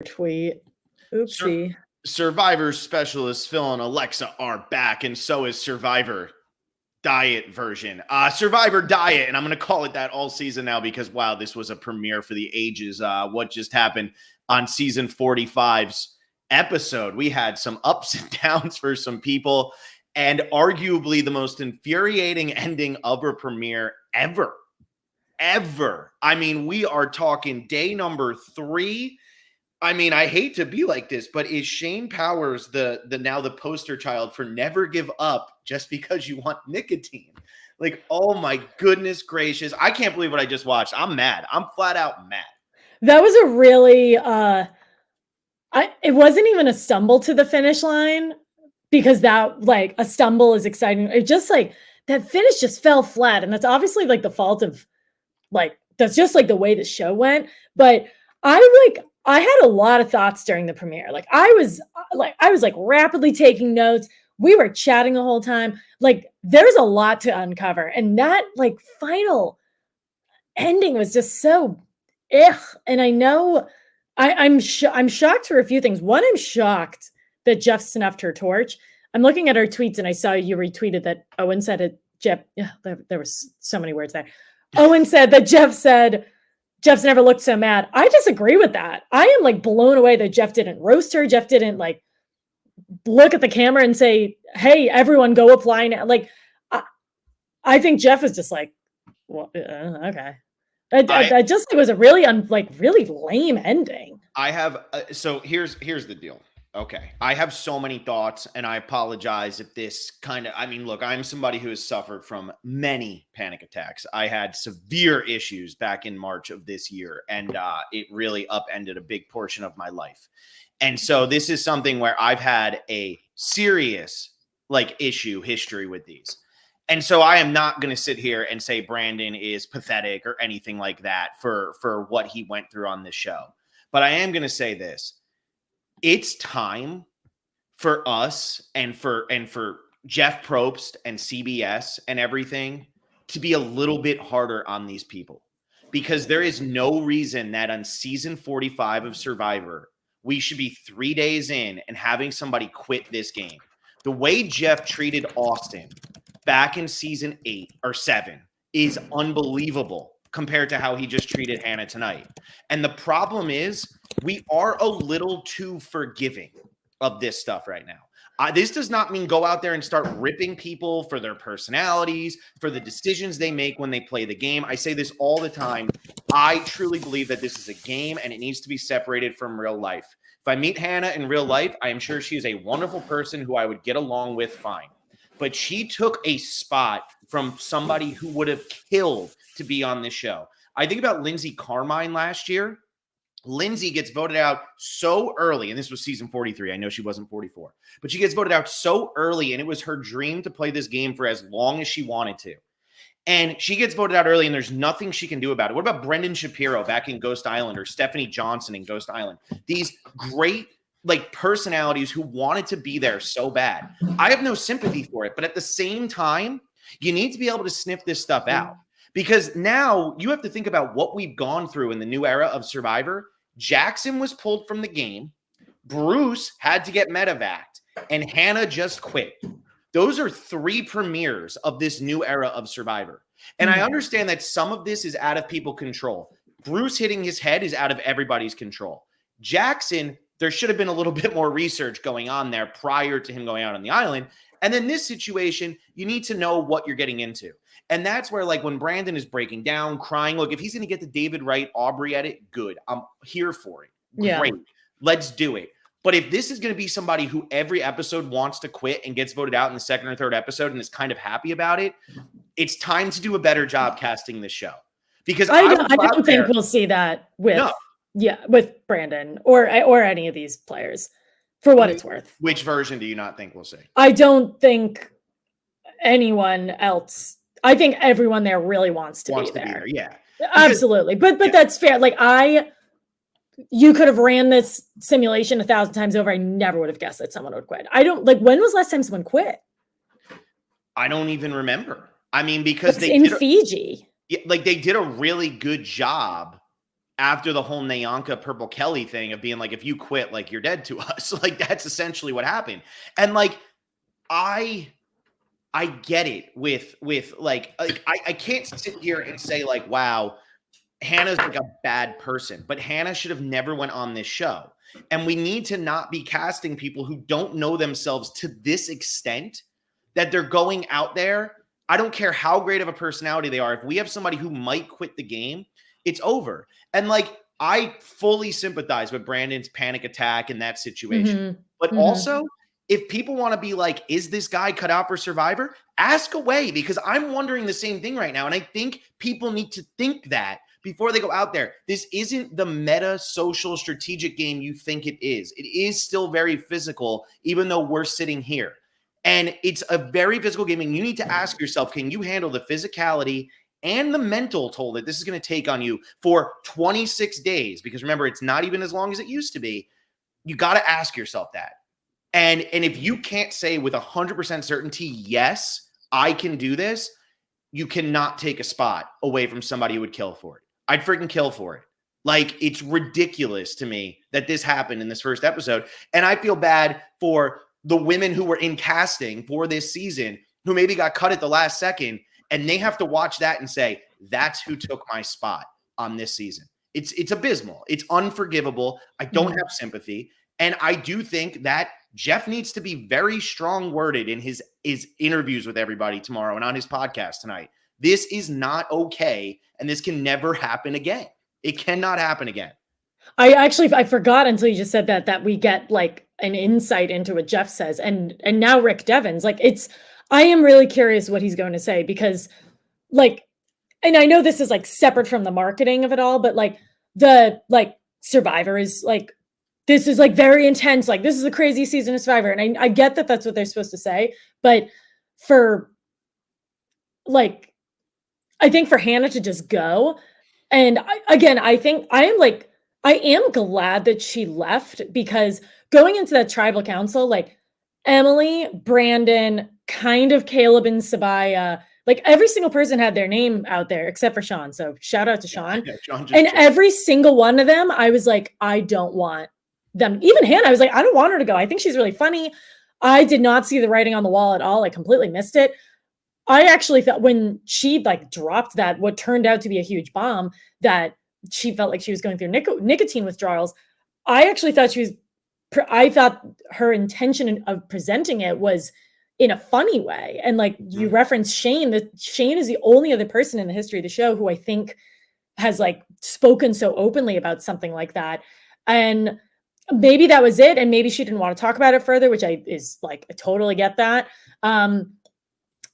tweet. Sur- Oopsie. Survivor specialist Phil and Alexa are back, and so is Survivor Diet version. Survivor Diet, and I'm going to call it that all season now because, wow, this was a premiere for the ages. What just happened on season 45's episode? We had some ups and downs for some people, and arguably the most infuriating ending of a premiere ever. I mean, we are talking day number 3. I mean, I hate to be like this, but is Shane Powers the now the poster child for never give up just because you want nicotine? Like, oh my goodness gracious. I can't believe what I just watched. I'm mad. I'm flat out mad. That was a really it wasn't even a stumble to the finish line, because that, like, a stumble is exciting. It just, like, that finish just fell flat, and that's obviously, like, the fault of, like, that's just, like, the way the show went. But I had a lot of thoughts during the premiere. Like, I was rapidly taking notes. We were chatting the whole time. Like, there's a lot to uncover, and that, like, final ending was just so And I know I'm shocked for a few things. One, I'm shocked that Jeff snuffed her torch. I'm looking at her tweets, and I saw you retweeted that Owen said it. Jeff, there was so many words there. Owen said that Jeff said Jeff's never looked so mad. I disagree with that. I am, like, blown away that Jeff didn't roast her. Jeff didn't, like, look at the camera and say, "Hey, everyone, go apply now." Like, I think Jeff is just like, well, okay. I just think it was a really really lame ending. I have so here's the deal. Okay, I have so many thoughts, and I apologize if this I mean, look, I'm somebody who has suffered from many panic attacks. I had severe issues back in March of this year, and it really upended a big portion of my life. And so this is something where I've had a serious, like, history with these. And so I am not going to sit here and say Brandon is pathetic or anything like that for what he went through on this show. But I am going to say this. It's time for us and for Jeff Probst and CBS and everything to be a little bit harder on these people, because there is no reason that on season 45 of Survivor, we should be 3 days in and having somebody quit this game. The way Jeff treated Austin back in season 8 or 7 is unbelievable compared to how he just treated Hannah tonight. And the problem is we are a little too forgiving of this stuff right now. This does not mean go out there and start ripping people for their personalities, for the decisions they make when they play the game. I say this all the time. I truly believe that this is a game and it needs to be separated from real life. If I meet Hannah in real life, I am sure she is a wonderful person who I would get along with fine. But she took a spot from somebody who would have killed to be on this show. I think about Lindsay Carmine last year. Lindsay gets voted out so early, and this was season 43. I know she wasn't 44, but she gets voted out so early, and it was her dream to play this game for as long as she wanted to. And she gets voted out early, and there's nothing she can do about it. What about Brendan Shapiro back in Ghost Island, or Stephanie Johnson in Ghost Island? These great, like, personalities who wanted to be there so bad. I have no sympathy for it, but at the same time, you need to be able to sniff this stuff out, because now you have to think about what we've gone through in the new era of Survivor. Jackson was pulled from the game. Bruce had to get medevaced, and Hannah just quit. Those are 3 premieres of this new era of Survivor. And I understand that some of this is out of people's control. Bruce hitting his head is out of everybody's control. Jackson, there should have been a little bit more research going on there prior to him going out on the island. And then this situation, you need to know what you're getting into. And that's where, like, when Brandon is breaking down, crying, look, if he's going to get the David Wright, Aubrey edit, good. I'm here for it. Great. Yeah. Let's do it. But if this is going to be somebody who every episode wants to quit and gets voted out in the second or third episode and is kind of happy about it, it's time to do a better job casting this show. Because I don't think we'll see that with Brandon or any of these players, for what it's worth. Which version do you not think we'll see? I don't think anyone else. I think everyone there really wants to be there. Yeah, absolutely. But that's fair. Like, you could have ran this simulation 1,000 times over. I never would have guessed that someone would quit. When was the last time someone quit? I don't even remember. I mean, because Fiji. Like, they did a really good job after the whole Nyanka Purple Kelly thing of being like, if you quit, like you're dead to us. Like that's essentially what happened. And like, I get it with like I can't sit here and say like, wow, Hannah's like a bad person, but Hannah should have never went on this show. And we need to not be casting people who don't know themselves to this extent that they're going out there. I don't care how great of a personality they are. If we have somebody who might quit the game, it's over. And like, I fully sympathize with Brandon's panic attack in that situation. But also, if people want to be like, is this guy cut out for Survivor? Ask away, because I'm wondering the same thing right now. And I think people need to think that before they go out there. This isn't the meta social strategic game you think it is. It is still very physical, even though we're sitting here. And it's a very physical game. And you need to ask yourself, can you handle the physicality and the mental toll that this is going to take on you for 26 days? Because remember, it's not even as long as it used to be. You got to ask yourself that. And if you can't say with 100% certainty, yes, I can do this, you cannot take a spot away from somebody who would kill for it. I'd freaking kill for it. Like, it's ridiculous to me that this happened in this first episode. And I feel bad for the women who were in casting for this season who maybe got cut at the last second, and they have to watch that and say, that's who took my spot on this season. It's abysmal. It's unforgivable. I don't have sympathy. And I do think that Jeff needs to be very strong worded in his interviews with everybody tomorrow and on his podcast tonight. This is not okay. And this can never happen again. It cannot happen again. I forgot until you just said that we get like an insight into what Jeff says. And now Rick Devens, like I am really curious what he's going to say, because like, and I know this is like separate from the marketing of it all, but like the Survivor is like, this is like very intense. Like, this is a crazy season of Survivor. And I get that that's what they're supposed to say. But for like, I think for Hannah to just go. And I think I am glad that she left, because going into that tribal council, like Emily, Brandon, kind of Caleb and Sabaya, like every single person had their name out there except for Sean. So shout out to Sean. Yeah, Sean every single one of them, I was like, I don't want them. Even Hannah, I was like, I don't want her to go. I think she's really funny. I did not see the writing on the wall at all. I completely missed it. I actually thought when she like dropped that, what turned out to be a huge bomb, that she felt like she was going through nicotine withdrawals. I actually thought I thought her intention of presenting it was in a funny way. And like you referenced Shane, that Shane is the only other person in the history of the show who I think has like spoken so openly about something like that. And maybe that was it. And maybe she didn't want to talk about it further, which I totally get that.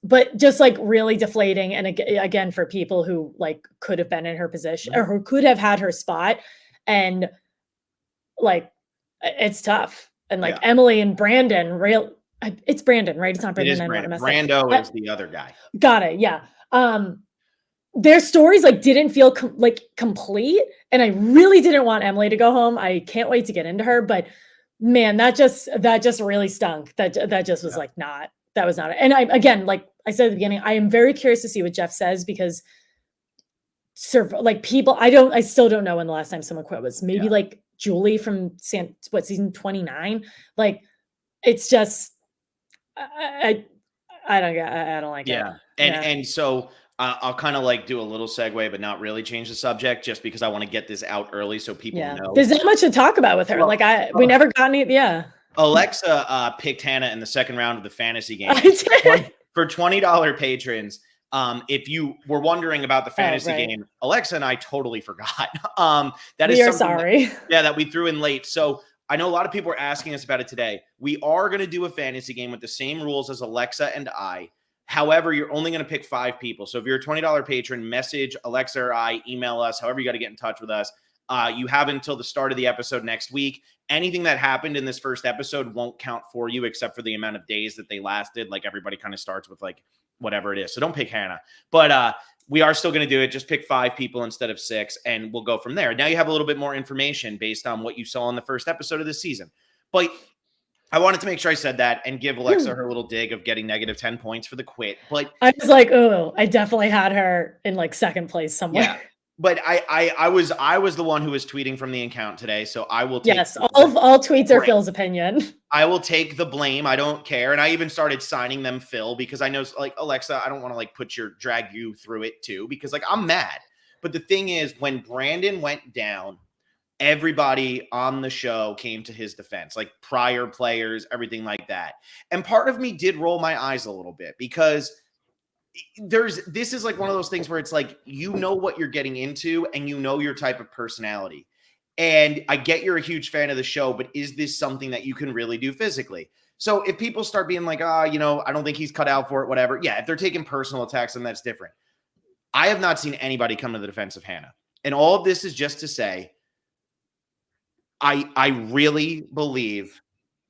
But just like really deflating. And again, for people who like could have been in her position or who could have had her spot, and like, it's tough. And like Emily and Brandon, it's Brandon, right? It's not Brandon. It is Brandon. Brando is the other guy. Got it. Yeah. Their stories like didn't feel complete. And I really didn't want Emily to go home. I can't wait to get into her, but man, that just really stunk. That just was that was not it. And again, like I said at the beginning, I am very curious to see what Jeff says, because I still don't know when the last time someone quit was. Maybe like Julie from season 29. Like, it's just, I don't like it. And so I'll kind of like do a little segue, but not really change the subject, just because I want to get this out early so people know. There's not much to talk about with her. We never got any. Yeah. Alexa picked Hannah in the second round of the fantasy game. I did. For $20 patrons. If you were wondering about the fantasy game, Alexa and I totally forgot. We are sorry. That we threw in late. So I know a lot of people are asking us about it today. We are going to do a fantasy game with the same rules as Alexa and I. However, you're only going to pick 5 people. So if you're a $20 patron, message Alexa or I, email us, however you got to get in touch with us. You have until the start of the episode next week. Anything that happened in this first episode won't count for you, except for the amount of days that they lasted. Like, everybody kind of starts with like whatever it is. So don't pick Hannah. But we are still going to do it. Just pick 5 people instead of 6, and we'll go from there. Now you have a little bit more information based on what you saw in the first episode of this season. But I wanted to make sure I said that and give Alexa her little dig of getting negative 10 points for the quit. But I was like, oh, I definitely had her in like second place somewhere. But I was the one who was tweeting from the account today, so I will take Yes, all tweets are Phil's opinion. I will take the blame. I don't care. And I even started signing them Phil because I know, like, Alexa, I don't want to like drag you through it too, because like I'm mad. But the thing is, when Brandon went down, everybody on the show came to his defense, like prior players, everything like that. And part of me did roll my eyes a little bit because this is like one of those things where it's like, you know what you're getting into and you know your type of personality. And I get you're a huge fan of the show, but is this something that you can really do physically? So if people start being like, I don't think he's cut out for it, whatever. Yeah, if they're taking personal attacks, then that's different. I have not seen anybody come to the defense of Hannah. And all of this is just to say, I really believe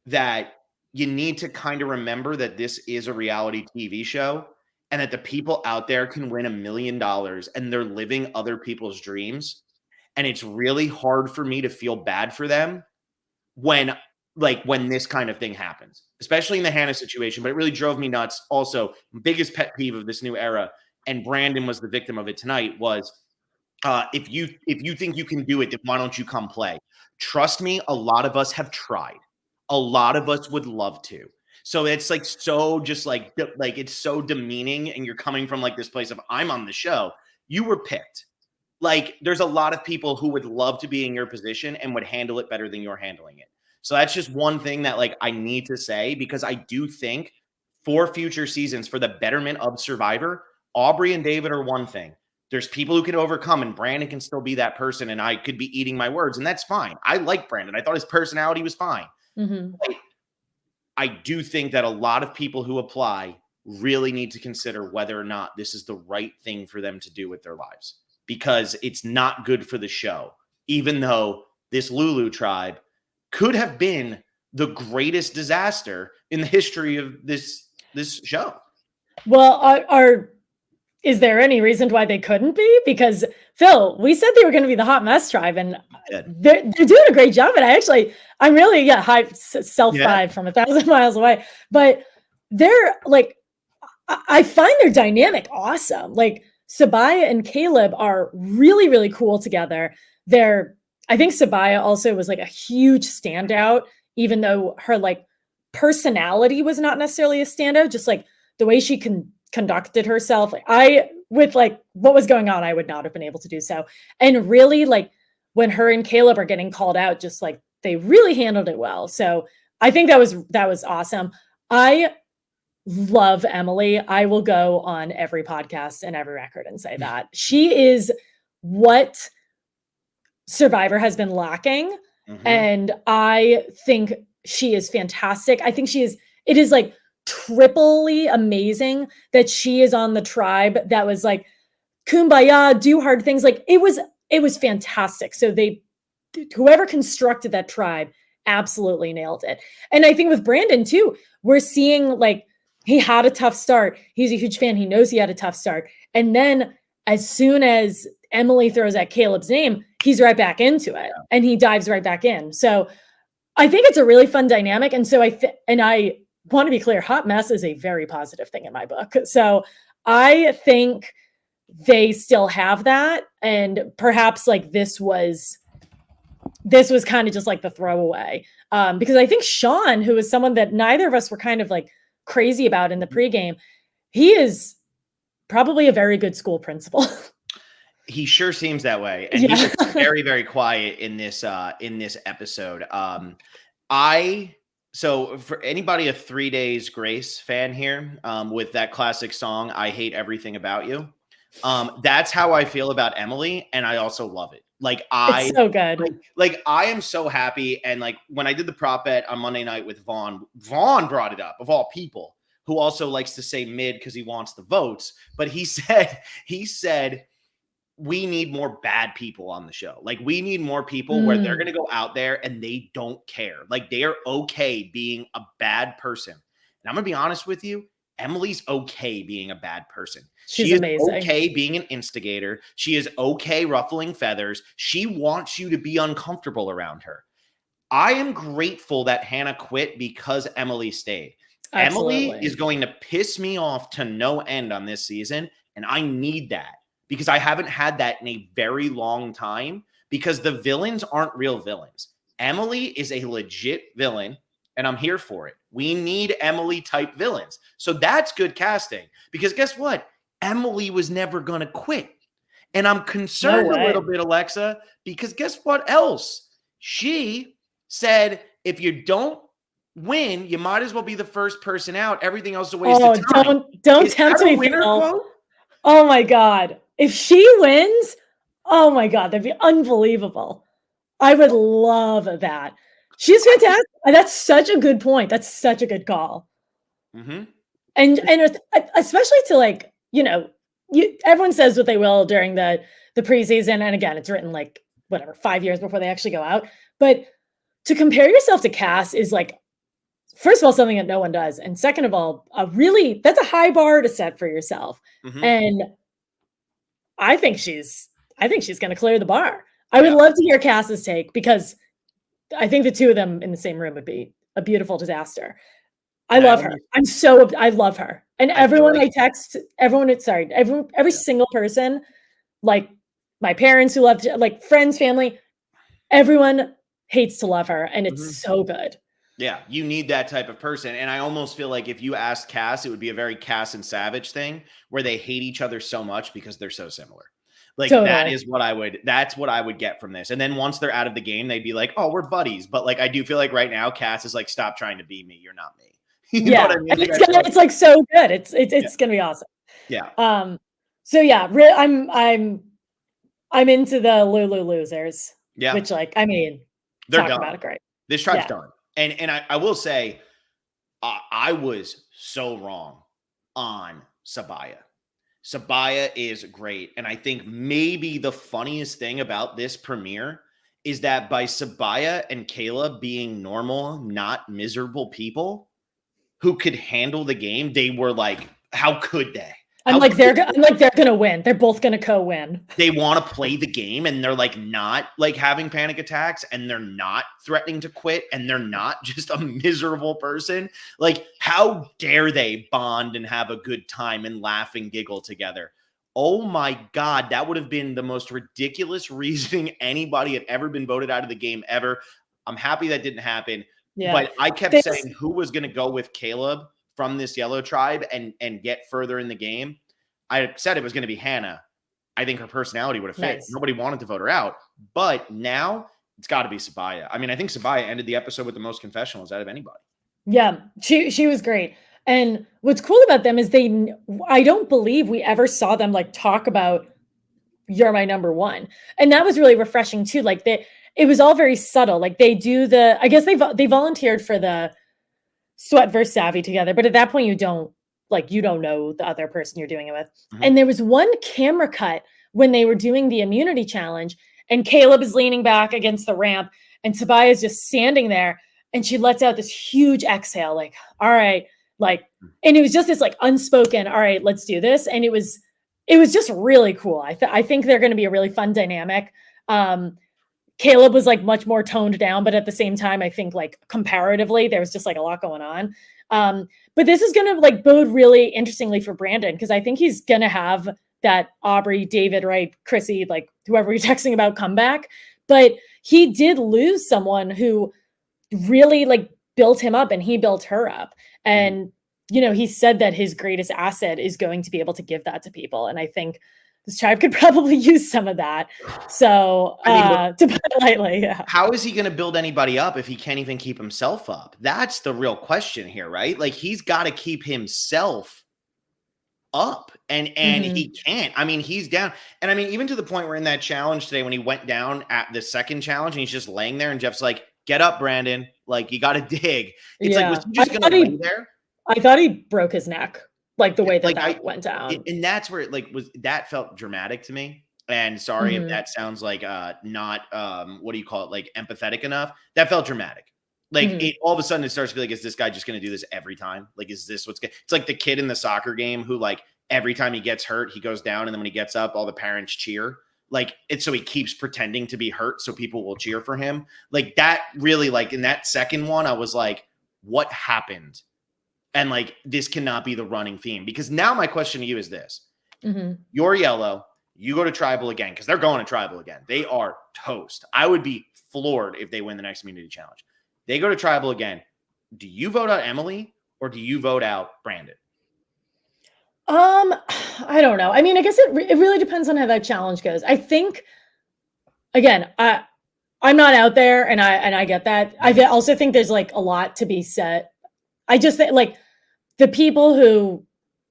that you need to kind of remember that this is a reality TV show and that the people out there can win $1 million and they're living other people's dreams. And it's really hard for me to feel bad for them when this kind of thing happens, especially in the Hannah situation. But it really drove me nuts. Also, biggest pet peeve of this new era, and Brandon was the victim of it tonight, was if you think you can do it, then why don't you come play? Trust me, a lot of us have tried. A lot of us would love to. So it's like so just like it's so demeaning, and you're coming from like this place of I'm on the show. You were picked. Like there's a lot of people who would love to be in your position and would handle it better than you're handling it. So that's just one thing that like I need to say, because I do think for future seasons, for the betterment of Survivor, Aubrey and David are one thing. There's people who can overcome, and Brandon can still be that person, and I could be eating my words, and that's fine. I like Brandon. I thought his personality was fine. Mm-hmm. I do think that a lot of people who apply really need to consider whether or not this is the right thing for them to do with their lives, because it's not good for the show, even though this Lulu tribe could have been the greatest disaster in the history of this show. Well, is there any reason why they couldn't be? Because Phil, we said they were going to be the hot mess tribe, and they're doing a great job. And I'm really high self-5 from 1,000 miles away. But they're like, I find their dynamic awesome. Like Sabiyah and Caleb are really, really cool together. I think Sabiyah also was like a huge standout, even though her like personality was not necessarily a standout, just like the way she conducted herself. With like what was going on, I would not have been able to do so. And really, like when her and Caleb are getting called out, just like they really handled it well. So I think that was awesome. I love Emily. I will go on every podcast and every record and say that she is what Survivor has been lacking. Mm-hmm. And I think she is fantastic. I think it is like triply amazing that she is on the tribe that was like kumbaya, do hard things. Like it was fantastic. So whoever constructed that tribe absolutely nailed it. And I think with Brandon too, we're seeing like he had a tough start. He's a huge fan. He knows he had a tough start. And then as soon as Emily throws at Caleb's name, he's right back into it and he dives right back in. So I think it's a really fun dynamic. And so I want to be clear, hot mess is a very positive thing in my book. So I think they still have that. And perhaps like this was kind of just like the throwaway. Because I think Sean, who is someone that neither of us were kind of like crazy about in the pregame, he is probably a very good school principal. He sure seems that way. And he was very, very quiet in this episode. So for anybody, a 3 Days Grace fan here, with that classic song, I Hate Everything About You. That's how I feel about Emily. And I also love it. Like it's so good. Like I am so happy. And like when I did the prop bet on Monday night with Vaughn brought it up, of all people, who also likes to say mid because he wants the votes. But he said, we need more bad people on the show. Like we need more people where they're going to go out there and they don't care. Like they are okay being a bad person. And I'm going to be honest with you. Emily's okay being a bad person. She's amazing. Okay being an instigator. She is okay ruffling feathers. She wants you to be uncomfortable around her. I am grateful that Hannah quit because Emily stayed. Absolutely. Emily is going to piss me off to no end on this season, and I need that. because I haven't had that in a very long time, because the villains aren't real villains. Emily is a legit villain, and I'm here for it. We need Emily type villains. So that's good casting, because guess what? Emily was never going to quit. And I'm concerned a little bit, Alexa, because guess what else? She said, if you don't win, you might as well be the first person out. Everything else is a waste of time. Don't tempt me, Phil. Oh my God. If she wins, oh my God, that'd be unbelievable. I would love that. She's fantastic. That's such a good point. That's such a good call. Mm-hmm. And especially to, like, everyone says what they will during the preseason. And again, it's written like whatever, 5 years before they actually go out. But to compare yourself to Cass is, like, first of all, something that no one does. And second of all, that's a high bar to set for yourself. Mm-hmm. And I think she's going to clear the bar. I would love to hear Cass's take, because I think the two of them in the same room would be a beautiful disaster. I love her. I love her. And everyone every single person, like my parents who loved, like friends, family, everyone hates to love her. And it's so good. Yeah, you need that type of person. And I almost feel like if you asked Cass, it would be a very Cass and Savage thing where they hate each other so much because they're so similar. Like totally. That's what I would get from this. And then once they're out of the game, they'd be like, oh, we're buddies. But like, I do feel like right now, Cass is like, stop trying to be me. You're not me. You know what I mean? It's like so good. It's going to be awesome. Yeah. So yeah, I'm into the Lulu losers. Yeah. Which, like, I mean, they're talk done. about it great. This tribe's done. And I will say, I was so wrong on Sabiyah. Sabiyah is great. And I think maybe the funniest thing about this premiere is that by Sabiyah and Caleb being normal, not miserable people who could handle the game, they were like, how could they? I'm like, they're going to win. They're both going to co-win. They want to play the game, and they're like not like having panic attacks, and they're not threatening to quit, and they're not just a miserable person. Like, how dare they bond and have a good time and laugh and giggle together? Oh my God, that would have been the most ridiculous reasoning anybody had ever been voted out of the game ever. I'm happy that didn't happen. Yeah. But I kept saying who was going to go with Caleb from this yellow tribe and get further in the game. I said it was going to be Hannah. I think her personality would have fit. Nice. Nobody wanted to vote her out. But now it's got to be Sabiyah. I mean, I think Sabiyah ended the episode with the most confessionals out of anybody. Yeah, she was great. And what's cool about them is I don't believe we ever saw them like talk about you're my number one. And that was really refreshing too. Like it was all very subtle. Like they do I guess they volunteered for the Sweat versus Savvy together, but at that point you don't know the other person you're doing it with. Mm-hmm. And there was one camera cut when they were doing the immunity challenge, and Caleb is leaning back against the ramp, and Sabiyah is just standing there, and she lets out this huge exhale, like, all right, like, and it was just this like unspoken, all right, let's do this. And it was just really cool. I think they're going to be a really fun dynamic. Caleb was like much more toned down, but at the same time, I think like comparatively, there was just like a lot going on. But this is going to like bode really interestingly for Brandon, because I think he's going to have that Aubrey, David, right, Chrissy, like whoever you're texting about comeback. But he did lose someone who really like built him up, and he built her up. And, he said that his greatest asset is going to be able to give that to people. And I think this tribe could probably use some of that. So to put it lightly, yeah. How is he going to build anybody up if he can't even keep himself up? That's the real question here, right? Like, he's got to keep himself up, and he can't. I mean, he's down. And I mean, even to the point where in that challenge today, when he went down at the second challenge and he's just laying there, and Jeff's like, get up, Brandon. Like, you got to dig. It's like, was he just going to lay there? I thought he broke his neck. Like the way that went down. And that's where that felt dramatic to me. And sorry if that sounds like not what do you call it? Like empathetic enough. That felt dramatic. Like it all of a sudden it starts to be like, is this guy just going to do this every time? Like, is this what's it's like the kid in the soccer game who like every time he gets hurt, he goes down, and then when he gets up, all the parents cheer. Like it's so he keeps pretending to be hurt so people will cheer for him. Like that really, like in that second one, I was like, what happened? And like, this cannot be the running theme, because now my question to you is this. You're yellow. You go to tribal again because they're going to tribal again. They are toast. I would be floored if they win the next community challenge. They go to tribal again. Do you vote out Emily or do you vote out Brandon? I don't know. I mean, I guess it really depends on how that challenge goes. I think, again, I'm not out there, and I get that. I also think there's like a lot to be said. I just think like the people who,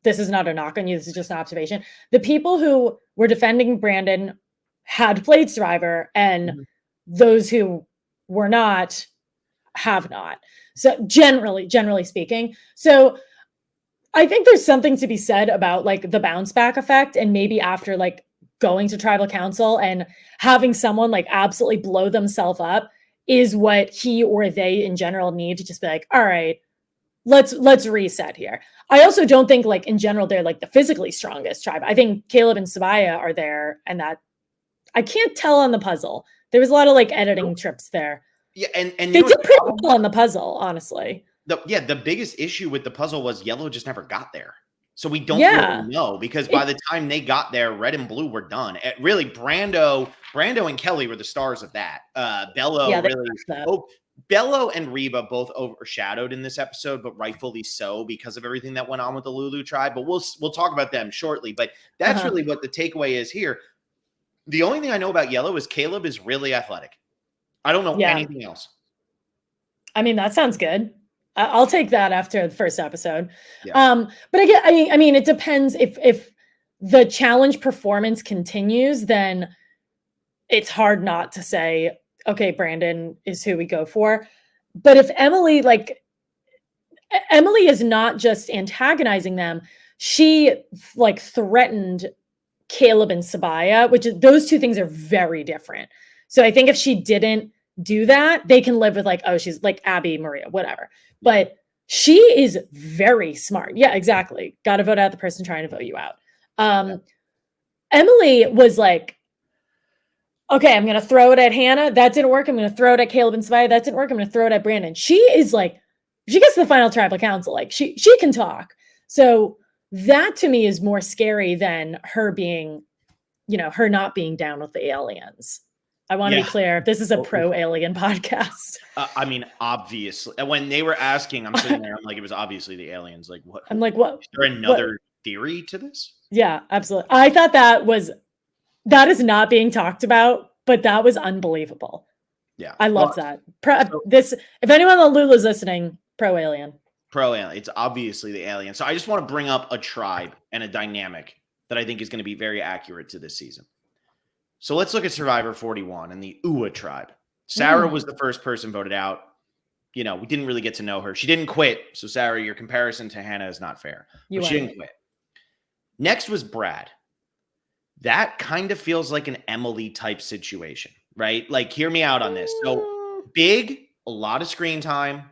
this is not a knock on you, this is just an observation. The people who were defending Brandon had played Survivor, and those who were not have not. So generally speaking. So I think there's something to be said about like the bounce back effect, and maybe after like going to tribal council and having someone like absolutely blow themselves up is what he or they in general need to just be like, all right, let's reset here. I also don't think like in general they're like the physically strongest tribe. I think Caleb and Sabiyah are there, and that I can't tell on the puzzle. There was a lot of like editing trips there. Yeah, and they did pretty well on the puzzle, honestly. The biggest issue with the puzzle was yellow just never got there. So we don't really know, because by the time they got there, red and blue were done. Really, Brando and Kelly were the stars of that. Bello Bello and Reba both overshadowed in this episode, but rightfully so because of everything that went on with the Lulu tribe. But we'll talk about them shortly. But that's really what the takeaway is here. The only thing I know about yellow is Caleb is really athletic. I don't know anything else. I mean, that sounds good. I'll take that after the first episode. Yeah. But I mean, it depends if the challenge performance continues, then it's hard not to say, okay, Brandon is who we go for. But if Emily is not just antagonizing them, she like threatened Caleb and Sabiyah, which is, those two things are very different. So I think if she didn't do that, they can live with like, oh, she's like Abby, Maria, whatever. But she is very smart. Yeah, exactly. Got to vote out the person trying to vote you out. Emily was like, okay, I'm going to throw it at Hannah. That didn't work. I'm going to throw it at Caleb and Sabiyah. That didn't work. I'm going to throw it at Brandon. She is like, she gets to the final tribal council. Like she can talk. So that to me is more scary than her being, her not being down with the aliens. I want to be clear. This is a pro-alien podcast. I mean, obviously, when they were asking, I'm sitting there. I'm like, it was obviously the aliens. Like, what? I'm like, what? Is there another theory to this? Yeah, absolutely. I thought that is not being talked about, but that was unbelievable. Yeah, I love that. If anyone on Lulu's listening, pro-alien. Pro-alien. It's obviously the alien. So I just want to bring up a tribe and a dynamic that I think is going to be very accurate to this season. So let's look at Survivor 41 and the Uwa tribe. Sarah was the first person voted out. We didn't really get to know her. She didn't quit. So Sarah, your comparison to Hannah is not fair. But she didn't quit. Next was Brad. That kind of feels like an Emily type situation, right? Like, hear me out on this. So big, a lot of screen time.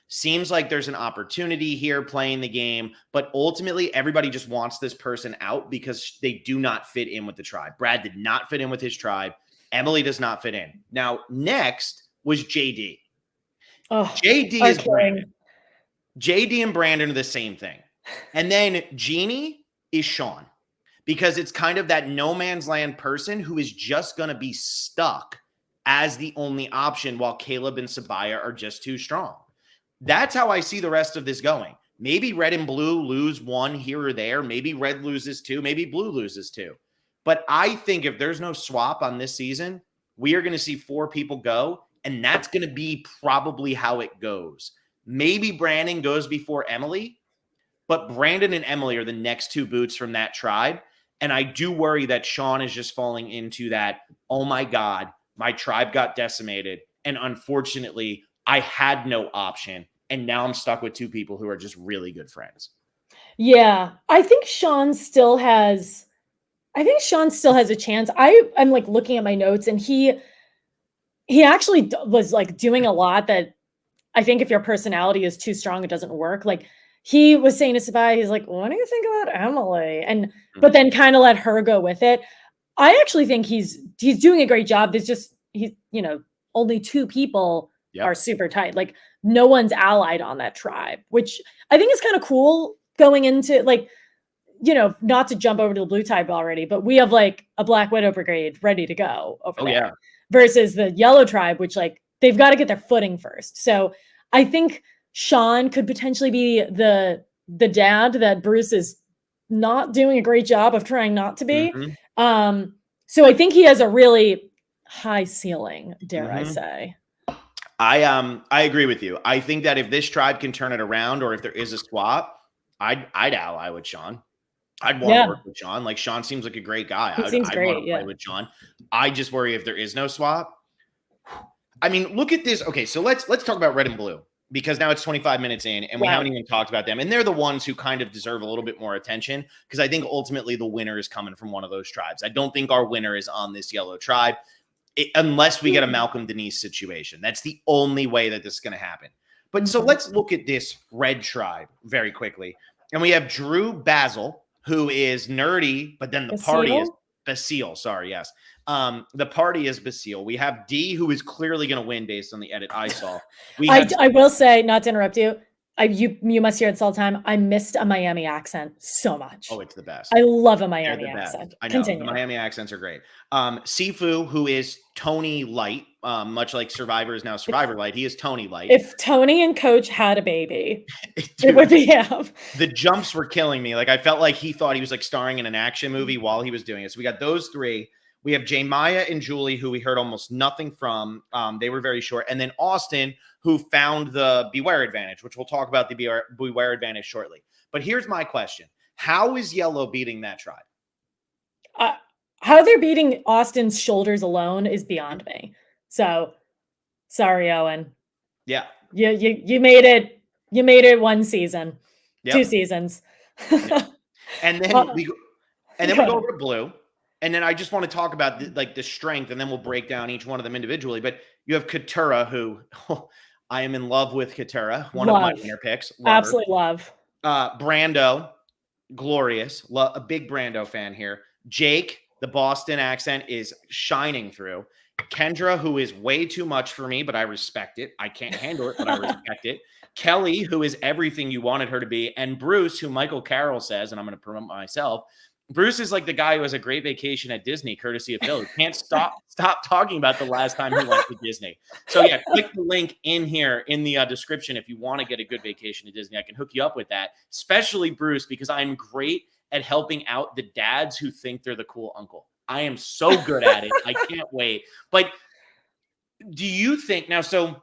Seems like there's an opportunity here playing the game, but ultimately everybody just wants this person out because they do not fit in with the tribe. Brad did not fit in with his tribe. Emily does not fit in. Now, next was JD. JD is Brandon. JD and Brandon are the same thing. And then Jeannie is Sean, because it's kind of that no man's land person who is just going to be stuck as the only option while Caleb and Sabiyah are just too strong. That's how I see the rest of this going. Maybe red and blue lose one here or there. Maybe red loses two. Maybe blue loses two. But I think if there's no swap on this season, we are going to see 4 people go, and that's going to be probably how it goes. Maybe Brandon goes before Emily, but Brandon and Emily are the next 2 boots from that tribe. And I do worry that Sean is just falling into that, oh my God, my tribe got decimated. And unfortunately, I had no option. And now I'm stuck with 2 people who are just really good friends. Yeah. I think Sean still has a chance. I'm like looking at my notes, and he actually was like doing a lot that I think if your personality is too strong, it doesn't work. Like he was saying to Sabiyah, he's like, what do you think about Emily? But then kind of let her go with it. I actually think he's doing a great job. There's just, only 2 people are super tight. Like no one's allied on that tribe, which I think is kind of cool going into like, not to jump over to the blue tribe already, but we have like a Black Widow brigade ready to go over there. Yeah. Versus the yellow tribe, which like they've got to get their footing first. So I think Sean could potentially be the dad that Bruce is not doing a great job of trying not to be. So I think he has a really high ceiling, dare I say. I agree with you. I think that if this tribe can turn it around, or if there is a swap, I'd ally with Sean. I'd want to work with Sean. Like, Sean seems like a great guy. He seems great. Want to play with Sean. I just worry if there is no swap. I mean, look at this. Okay, so let's talk about red and blue, because now it's 25 minutes in and we haven't even talked about them. And they're the ones who kind of deserve a little bit more attention, because I think ultimately the winner is coming from one of those tribes. I don't think our winner is on this yellow tribe unless we get a Malcolm Denise situation. That's the only way that this is going to happen. But so let's look at this red tribe very quickly. And we have Drew Basil, who is nerdy, but then the party is Basile. Sorry, yes. The party is Basile. We have D, who is clearly going to win based on the edit I saw. I will say, not to interrupt you, you must hear it all the time. I missed a Miami accent so much. Oh, it's the best. I love a Miami accent. I know. The Miami accents are great. Sifu, who is Tony Light, much like Survivor is now Survivor Light. He is Tony Light. If Tony and Coach had a baby, it would be him. The jumps were killing me. Like, I felt like he thought he was like starring in an action movie while he was doing it. So we got those three. We have J Maya and Julie, who we heard almost nothing from. They were very short. And then Austin, who found the Beware advantage, which we'll talk about the Beware advantage shortly. But here's my question. How is Yellow beating that tribe? How they're beating Austin's shoulders alone is beyond me. So, sorry, Owen. Yeah. You made it. You made it one season. Yep. 2 seasons. Yeah. And then we go over to blue. And then I just want to talk about the strength, and then we'll break down each one of them individually. But you have Katurah, who I am in love with. Katurah, one of my winner picks. Absolutely love. Brando, glorious. A big Brando fan here. Jake, the Boston accent is shining through. Kendra, who is way too much for me, but I respect it. I can't handle it, but I respect it. Kelly, who is everything you wanted her to be. And Bruce, who Michael Carroll says, and I'm going to promote myself, Bruce is like the guy who has a great vacation at Disney, courtesy of Phil. He can't stop talking about the last time he went to Disney. So yeah, click the link in here in the description if you want to get a good vacation to Disney. I can hook you up with that, especially Bruce, because I'm great at helping out the dads who think they're the cool uncle. I am so good at it. I can't wait. But do you think now? So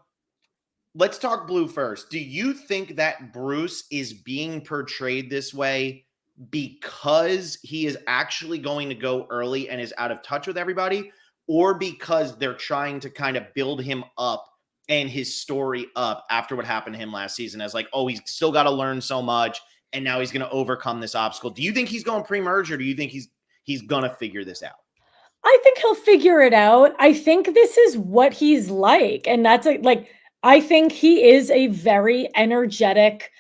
let's talk blue first. Do you think that Bruce is being portrayed this way because he is actually going to go early and is out of touch with everybody, or because they're trying to kind of build him up and his story up after what happened to him last season as like, oh, he's still got to learn so much and now he's going to overcome this obstacle? Do you think he's going pre-merge, or do you think he's going to figure this out? I think he'll figure it out. I think this is what he's like. And that's I think he is a very energetic,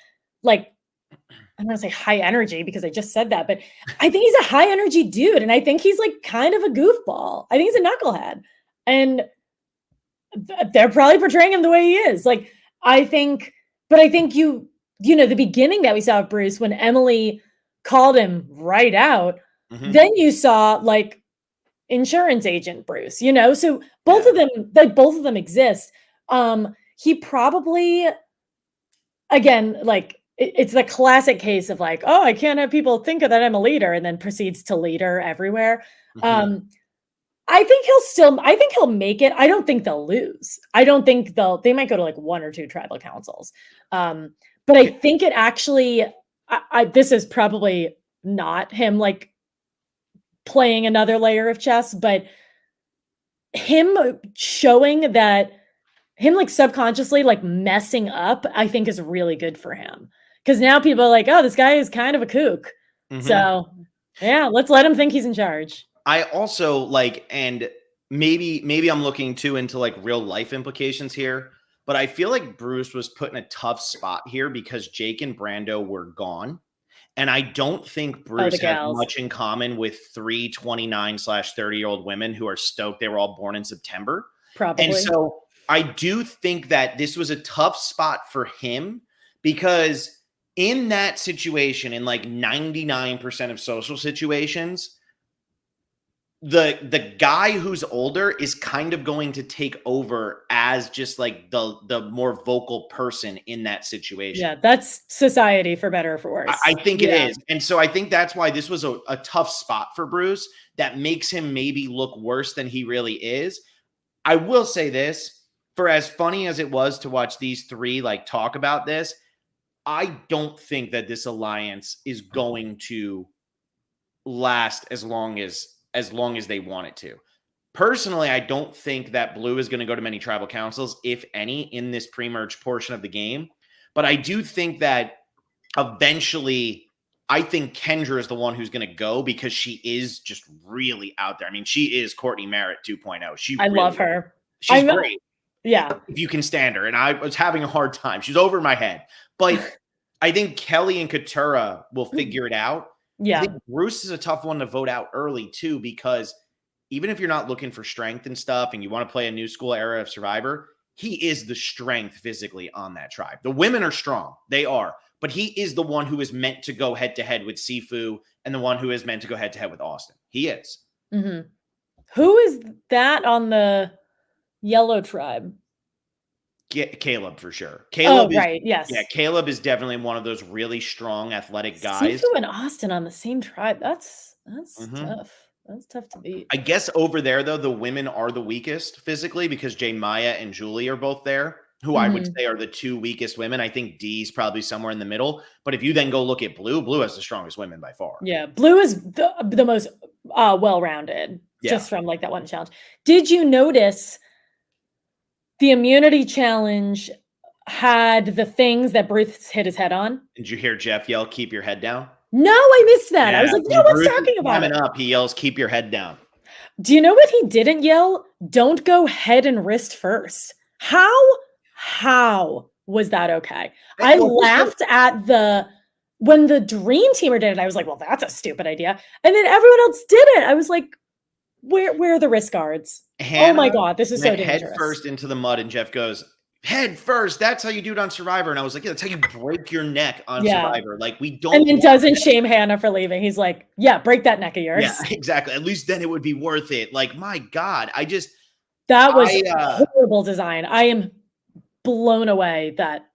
I'm going to say high energy because I just said that, but I think he's a high energy dude. And I think he's like kind of a goofball. I think he's a knucklehead, and they're probably portraying him the way he is. But I think the beginning that we saw of Bruce, when Emily called him right out, then you saw like insurance agent Bruce, so both of them exist. He probably, again, it's the classic case of like, oh, I can't have people think that I'm a leader, and then proceeds to leader everywhere. I think he'll make it. I don't think they'll lose. I don't think they might go to like 1 or 2 tribal councils. But I think it actually, this is probably not him like playing another layer of chess, but him showing that him like subconsciously like messing up, I think is really good for him. Because now people are like, oh, this guy is kind of a kook. So yeah, let's let him think he's in charge. I also and maybe I'm looking too into like real life implications here, but I feel like Bruce was put in a tough spot here because Jake and Brando were gone. And I don't think Bruce has much in common with 3 29/30-year-old women who are stoked they were all born in September. Probably. And so I do think that this was a tough spot for him because in that situation, in like 99% of social situations, the guy who's older is kind of going to take over as just like the more vocal person in that situation. Yeah, that's society for better or for worse. I think it Yeah. is. And so I think that's why this was a tough spot for Bruce that makes him maybe look worse than he really is. I will say this, for as funny as it was to watch these three like talk about this, I don't think that this alliance is going to last as long as they want it to. Personally, I don't think that Blue is going to go to many tribal councils, if any, in this pre-merge portion of the game. But I do think that eventually, I think Kendra is the one who's going to go because she is just really out there. I mean, she is Courtney Merritt 2.0. I love her. She's great. Yeah. If you can stand her. And I was having a hard time. She's over my head. But I think Kelly and Katurah will figure it out. Yeah. I think Bruce is a tough one to vote out early, too, because even if you're not looking for strength and stuff and you want to play a new school era of Survivor, he is the strength physically on that tribe. The women are strong. They are. But he is the one who is meant to go head-to-head with Sifu and the one who is meant to go head-to-head with Austin. He is. Mm-hmm. Who is that on the yellow tribe? Caleb, for sure. Caleb right, yes. Yeah, Caleb is definitely one of those really strong, athletic guys. Sifu and Austin on the same tribe. That's tough. That's tough to beat. I guess over there, though, the women are the weakest physically because Jay Maya and Julie are both there, who I would say are the two weakest women. I think Dee's probably somewhere in the middle. But if you then go look at Blue has the strongest women by far. Yeah, Blue is the most well-rounded, just from like that one challenge. Did you notice the immunity challenge had the things that Bruce hit his head on? Did you hear Jeff yell, "Keep your head down"? No, I missed that. Yeah, I was like, no one's talking about it. Up, he yells, "Keep your head down." Do you know what he didn't yell? Don't go head and wrist first. How was that okay? I laughed at when the Dream Teamer did it. I was like, well, that's a stupid idea. And then everyone else did it. I was like, where are the wrist guards? Hannah oh my God, this is so dangerous. Head first into the mud, and Jeff goes, "Head first. That's how you do it on Survivor." And I was like, yeah, that's how you break your neck on Survivor. Like, we don't. And then doesn't shame Hannah for leaving. He's like, yeah, break that neck of yours. Yeah, exactly. At least then it would be worth it. Like, my God, that was horrible design. I am blown away that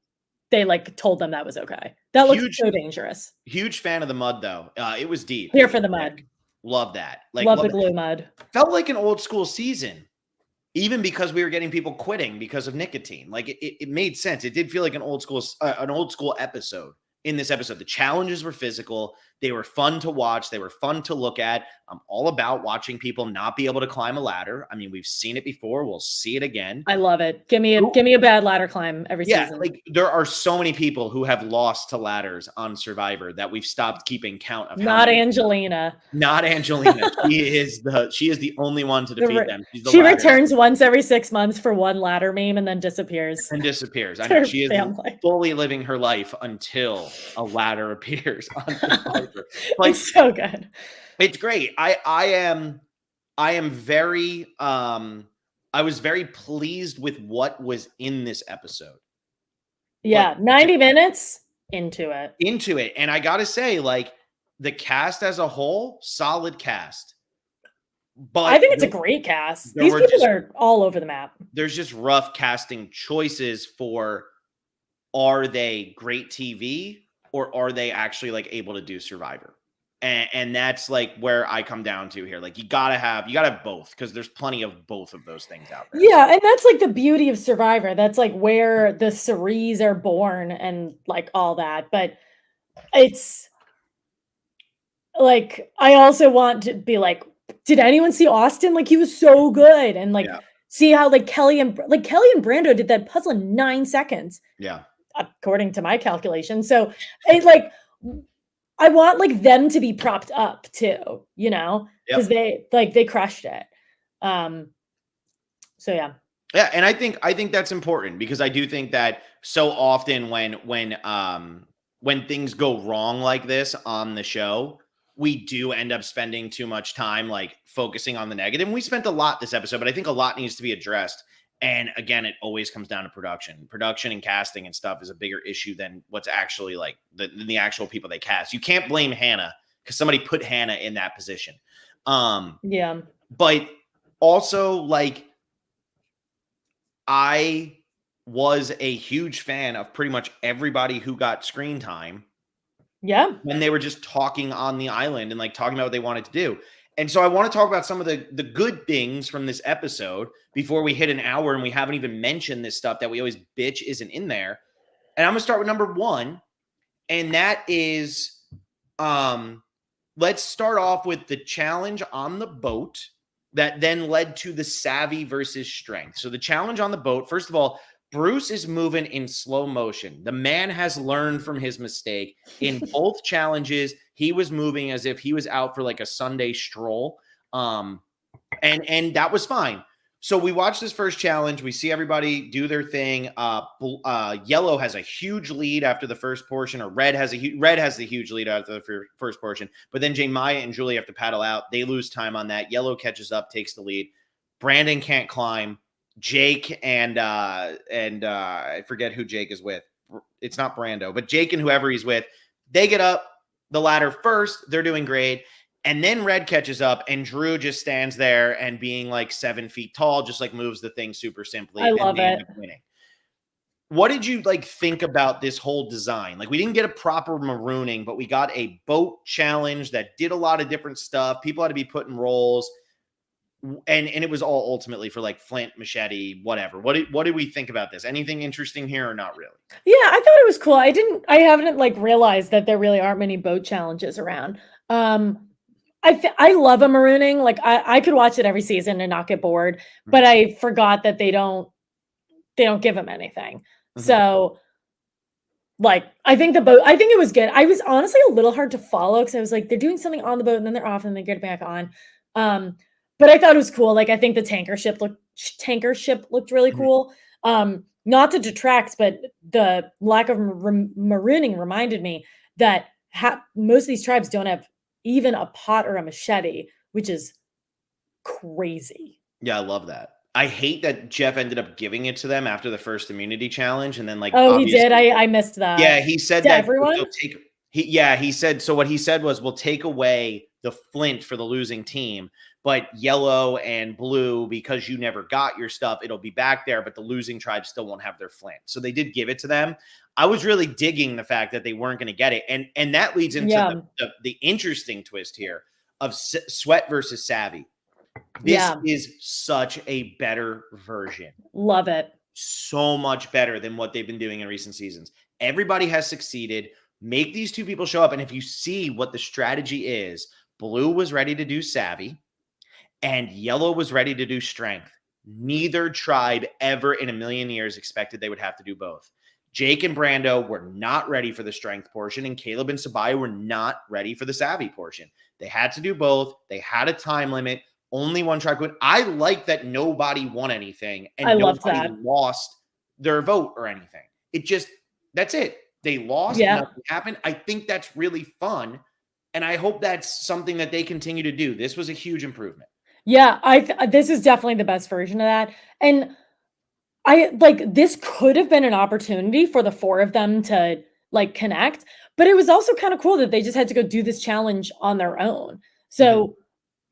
they like told them that was okay. That looked so dangerous. Huge fan of the mud, though. It was deep. Here for the mud. Love that. Like, love the glue mud. Felt like an old school season, even because we were getting people quitting because of nicotine. Like, it made sense. It did feel like an old school episode. In this episode, the challenges were physical. They were fun to watch. They were fun to look at. I'm all about watching people not be able to climb a ladder. I mean, we've seen it before. We'll see it again. I love it. Give me a bad ladder climb every season. Like, there are so many people who have lost to ladders on Survivor that we've stopped keeping count of. Not Angelina. Not Angelina. She is the only one to defeat them. She returns once every 6 months for one ladder meme and then disappears. I know. She is fully living her life until a ladder appears on Survivor. Like, it's so good. It's great. I am very I was very pleased with what was in this episode. Yeah, 90 minutes into it. And I got to say, like, the cast as a whole, solid cast. But I think it's a great cast. These people are all over the map. There's just rough casting choices for, are they great TV or are they actually like able to do Survivor? And that's like where I come down to here. Like, you gotta have both, because there's plenty of both of those things out there. Yeah, and that's like the beauty of Survivor. That's like where the Cerise are born and like all that. But it's like, I also want to be like, did anyone see Austin? Like, he was so good. And like, see how like Kelly and Brando did that puzzle in 9 seconds. Yeah. According to my calculation. So it like, I want like them to be propped up too, you know, because they crushed it. So yeah. Yeah, and I think that's important, because I do think that so often when things go wrong like this on the show, we do end up spending too much time like focusing on the negative. And we spent a lot this episode, but I think a lot needs to be addressed. And again, it always comes down to production. Production and casting and stuff is a bigger issue than what's actually like the actual people they cast. You can't blame Hannah because somebody put Hannah in that position. Yeah. But also, like, I was a huge fan of pretty much everybody who got screen time. Yeah. When they were just talking on the island and like talking about what they wanted to do. And so I want to talk about some of the good things from this episode before we hit an hour, and we haven't even mentioned this stuff that we always bitch isn't in there. And I'm going to start with number one, and that is let's start off with the challenge on the boat that then led to the savvy versus strength. So the challenge on the boat, first of all, Bruce is moving in slow motion. The man has learned from his mistake. In both challenges, he was moving as if he was out for like a Sunday stroll. And that was fine. So we watch this first challenge. We see everybody do their thing. Yellow has a huge lead after the first portion, or Red has the huge lead after the first portion. But then Maya and Julie have to paddle out. They lose time on that. Yellow catches up, takes the lead. Brandon can't climb. Jake and I forget who Jake is with. It's not Brando, but Jake and whoever he's with, they get up the ladder first. They're doing great. And then Red catches up, and Drew just stands there and, being like 7 feet tall, just like moves the thing super simply. I love it. Winning. What did you like think about this whole design? Like, we didn't get a proper marooning, but we got a boat challenge that did a lot of different stuff. People had to be put in roles. And it was all ultimately for like flint, machete, whatever. What did we think about this? Anything interesting here or not really? Yeah, I thought it was cool. I haven't like realized that there really aren't many boat challenges around. I love a marooning. Like I could watch it every season and not get bored, but I forgot that they don't give them anything. Mm-hmm. So like, I think it was good. I was honestly a little hard to follow because I was like, they're doing something on the boat and then they're off and they get back on. But I thought it was cool. Like, I think the tanker ship looked really cool. Not to detract, but the lack of marooning reminded me that most of these tribes don't have even a pot or a machete, which is crazy. Yeah, I love that. I hate that Jeff ended up giving it to them after the first immunity challenge, and then like, oh, he did. I missed that. Yeah, he said that everyone. He said, so what he said was, we'll take away the flint for the losing team, but yellow and blue, because you never got your stuff, it'll be back there, but the losing tribe still won't have their flint. So they did give it to them. I was really digging the fact that they weren't going to get it. And that leads into the interesting twist here of Sweat versus Savvy. This is such a better version. Love it. So much better than what they've been doing in recent seasons. Everybody has succeeded. Make these two people show up. And if you see what the strategy is, Blue was ready to do Savvy and Yellow was ready to do Strength. Neither tribe ever in a million years expected they would have to do both. Jake and Brando were not ready for the Strength portion, and Caleb and Sabaya were not ready for the Savvy portion. They had to do both. They had a time limit. Only one tribe could. I like that nobody won anything and nobody lost their vote or anything. It just, that's it. They lost. Yeah. Nothing happened. I think that's really fun. And I hope that's something that they continue to do. This was a huge improvement. Yeah, this is definitely the best version of that. And this could have been an opportunity for the four of them to like connect, but it was also kind of cool that they just had to go do this challenge on their own. So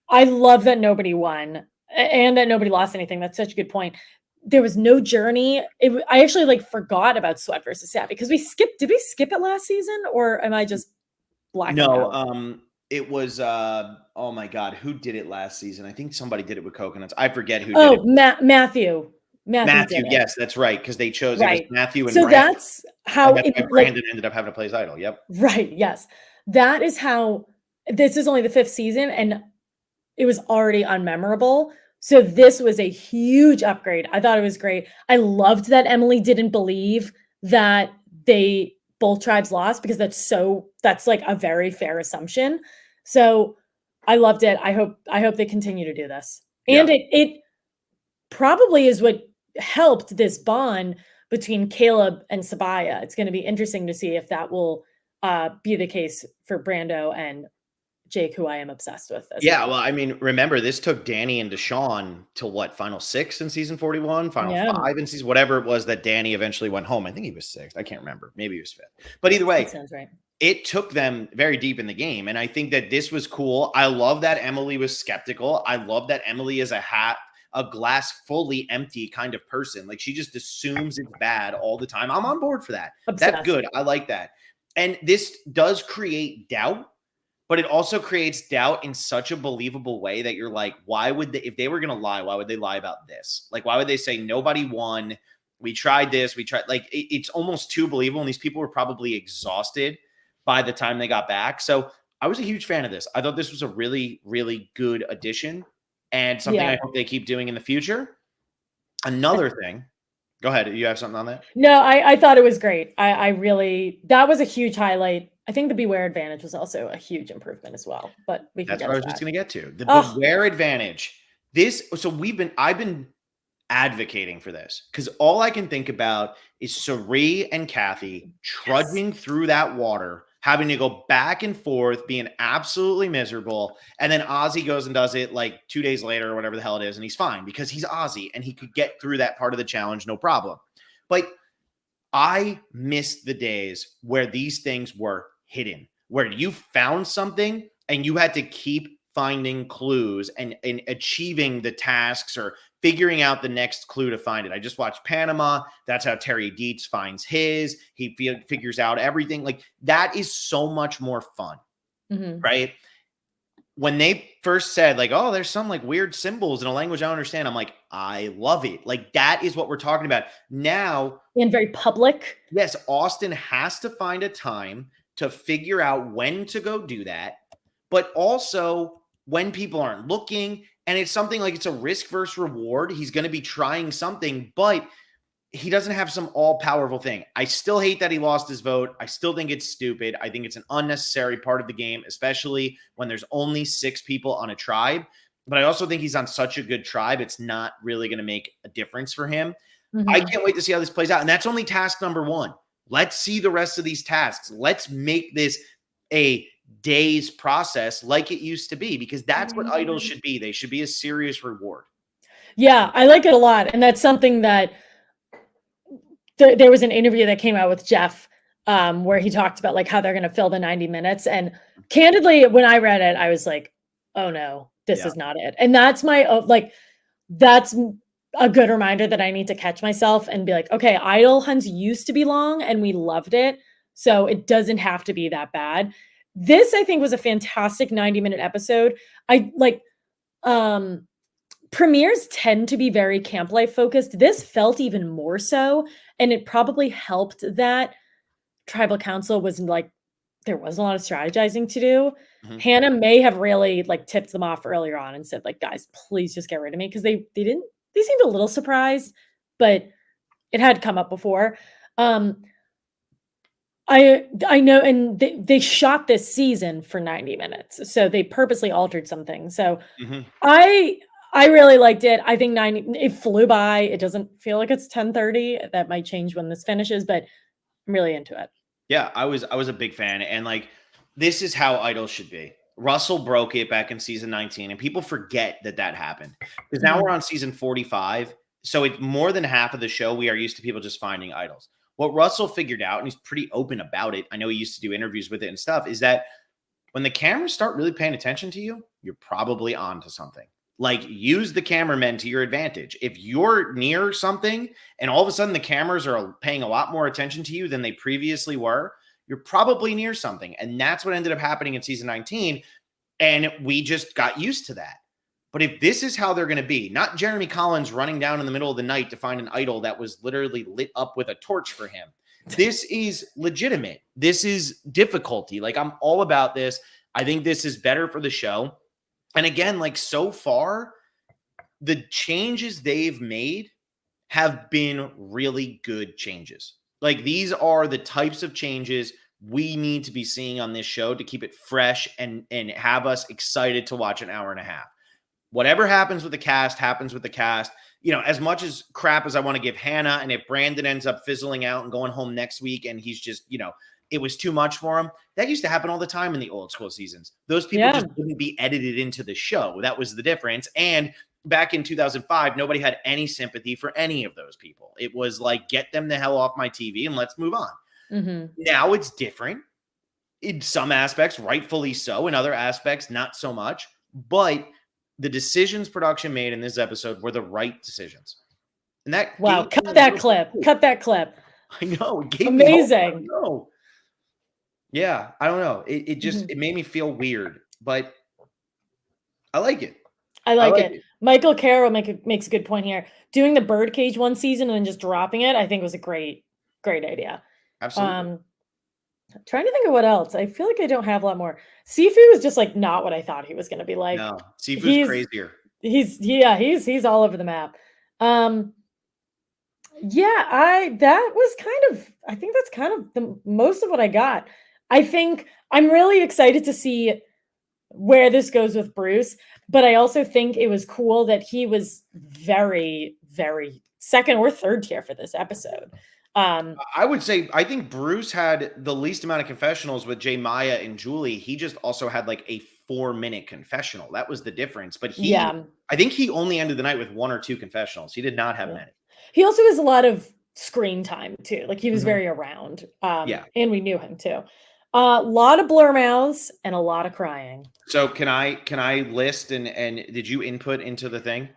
I love that nobody won and that nobody lost anything. That's such a good point. There was no journey. I actually like forgot about Sweat versus Savvy because did we skip it last season, or am I just blacking out? It was oh my God, who did it last season? I think somebody did it with coconuts. I forget who did it. Matthew, yes, that's right, because they chose it was Matthew and so Brandon. That's how Brandon ended up having to play his idol. Yep. Right. Yes. That is how this is only the 5th season and it was already unmemorable. So this was a huge upgrade. I thought it was great. I loved that Emily didn't believe that both tribes lost because that's like a very fair assumption. So I loved it. I hope they continue to do this. And it probably is what helped this bond between Caleb and Sabaya. It's going to be interesting to see if that will be the case for Brando and Jake, who I am obsessed with. Yeah, well, I mean, remember this took Danny and Deshaun to what, final 6 in season 41, final Yeah. 5 in season whatever it was that Danny eventually went home. I think he was 6th. I can't remember. Maybe he was 5th. But either way, That sounds right. it took them very deep in the game. And I think that this was cool. I love that Emily was skeptical. I love that Emily is a glass fully empty kind of person. Like she just assumes it's bad all the time. I'm on board for that. Obsessed. That's good. I like that. And this does create doubt, but it also creates doubt in such a believable way that you're like, why would they, if they were going to lie, why would they lie about this? Like, why would they say nobody won? We tried this. We tried, like, it's almost too believable. And these people were probably exhausted by the time they got back. So I was a huge fan of this. I thought this was a really, really good addition and something I hope they keep doing in the future. Another thing, go ahead. You have something on that? No, I thought it was great. I really, that was a huge highlight. I think the Beware advantage was also a huge improvement as well, but that's what I was just going to get to. The Beware advantage. I've been advocating for this because all I can think about is Cirie and Kathy trudging through that water, having to go back and forth, being absolutely miserable. And then Ozzy goes and does it like 2 days later or whatever the hell it is. And he's fine because he's Ozzy and he could get through that part of the challenge. No problem. But I miss the days where these things were hidden, where you found something and you had to keep finding clues and achieving the tasks or figuring out the next clue to find it. I just watched Panama. That's how Terry Dietz finds his. He figures out everything. Like that is so much more fun, right? When they first said like, oh, there's some like weird symbols in a language I don't understand. I'm like, I love it. Like that is what we're talking about now. And very public. Yes. Austin has to find a time to figure out when to go do that, but also when people aren't looking. And it's something like it's a risk versus reward. He's going to be trying something, but he doesn't have some all-powerful thing. I still hate that he lost his vote. I still think it's stupid. I think it's an unnecessary part of the game, especially when there's only 6 people on a tribe. But I also think he's on such a good tribe, it's not really going to make a difference for him. I can't wait to see how this plays out. And that's only task number 1. Let's see the rest of these tasks. Let's make this a day's process like it used to be, because that's what idols should be. They should be a serious reward. Yeah, I like it a lot. And that's something that there was an interview that came out with Jeff where he talked about like how they're going to fill the 90 minutes. And candidly, when I read it, I was like, oh no, this is not it. And that's that's a good reminder that I need to catch myself and be like, okay, idol hunts used to be long and we loved it. So it doesn't have to be that bad. This, I think, was a fantastic 90-minute episode. Premieres tend to be very camp life focused. This felt even more so. And it probably helped that tribal council was like, there wasn't a lot of strategizing to do. Hannah may have really like tipped them off earlier on and said like, guys, please just get rid of me. Cause they seemed a little surprised, but it had come up before. I know, and they shot this season for 90 minutes. So they purposely altered something. So I really liked it. I think it flew by. It doesn't feel like it's 10:30. That might change when this finishes, but I'm really into it. Yeah, I was a big fan. And like, this is how idols should be. Russell broke it back in season 19, and people forget that happened because now we're on season 45. So it's more than half of the show. We are used to people just finding idols. What Russell figured out, and he's pretty open about it, I know he used to do interviews with it and stuff, is that when the cameras start really paying attention to you, you're probably on to something. Like, use the cameramen to your advantage. If you're near something and all of a sudden the cameras are paying a lot more attention to you than they previously were, you're probably near something. And that's what ended up happening in season 19. And we just got used to that. But if this is how they're going to be, not Jeremy Collins running down in the middle of the night to find an idol that was literally lit up with a torch for him, this is legitimate. This is difficulty. Like, I'm all about this. I think this is better for the show. And again, like, so far, the changes they've made have been really good changes. Like, these are the types of changes we need to be seeing on this show to keep it fresh and have us excited to watch an hour and a half. Whatever happens with the cast happens with the cast. as much as crap as I want to give Hannah, and if Brandon ends up fizzling out and going home next week and he's just, it was too much for him. That used to happen all the time in the old school seasons. Those people just wouldn't be edited into the show. That was the difference. And back in 2005, nobody had any sympathy for any of those people. It was like, get them the hell off my TV and let's move on. Mm-hmm. Now it's different in some aspects, rightfully so. In other aspects, not so much. But the decisions production made in this episode were the right decisions. And that cut that clip. Cut that clip. I know. It gave amazing. Me hope. Yeah, I don't know. It just it made me feel weird, but I like it. I like it. Michael Carroll makes a good point here. Doing the birdcage one season and then just dropping it, I think was a great idea. Absolutely. Trying to think of what else. I feel like I don't have a lot more. Sifu was just like not what I thought he was going to be like. No, Sifu's crazier. He's all over the map. I think that's kind of the most of what I got. I think I'm really excited to see where this goes with Bruce, but I also think it was cool that he was very, very second or third tier for this episode. I would say I think Bruce had the least amount of confessionals with Jay Maya and Julie. He just also had like a 4-minute confessional. That was the difference. But I think he only ended the night with 1 or 2 confessionals. He did not have many. He also has a lot of screen time too. Like he was very around. And we knew him too. A lot of blur mouths and a lot of crying. So can I list and did you input into the thing?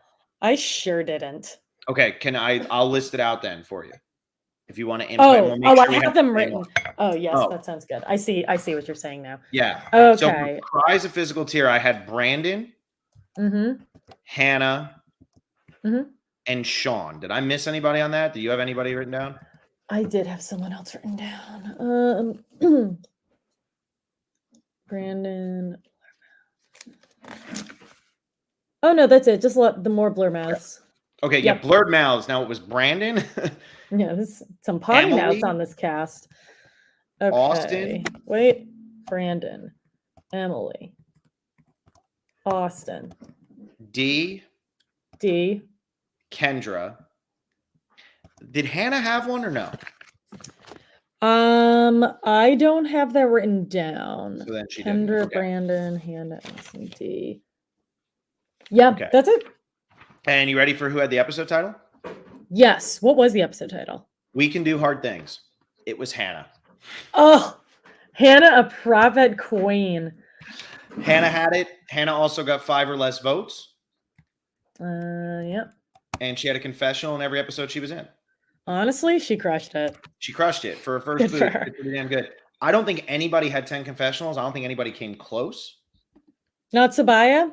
I sure didn't. Okay, I'll list it out then for you. If you want to input. I have them written. Oh, yes, that sounds good. I see what you're saying now. Yeah. Okay. So for cries of physical tear, I had Brandon, Hannah, and Sean. Did I miss anybody on that? Do you have anybody written down? I did have someone else written down. Brandon. Oh no, that's it. Just the more blur mouths. Okay, yeah, blurred mouths. Now it was Brandon. Yeah, some potty mouths on this cast. Okay. Austin. Wait, Brandon, Emily, Austin, D, Kendra. Did Hannah have one or no? I don't have that written down. So then she Kendra, okay. Brandon, Hannah, Austin, D. Yeah, okay. That's it. And you ready for who had the episode title? Yes. What was the episode title? We Can Do Hard Things. It was Hannah. Oh, Hannah, a prophet queen. Hannah had it. Hannah also got 5 or less votes. Yep. And she had a confessional in every episode she was in. Honestly, she crushed it. She crushed it for her first boot. It's pretty damn good. I don't think anybody had 10 confessionals. I don't think anybody came close. Not Sabaya?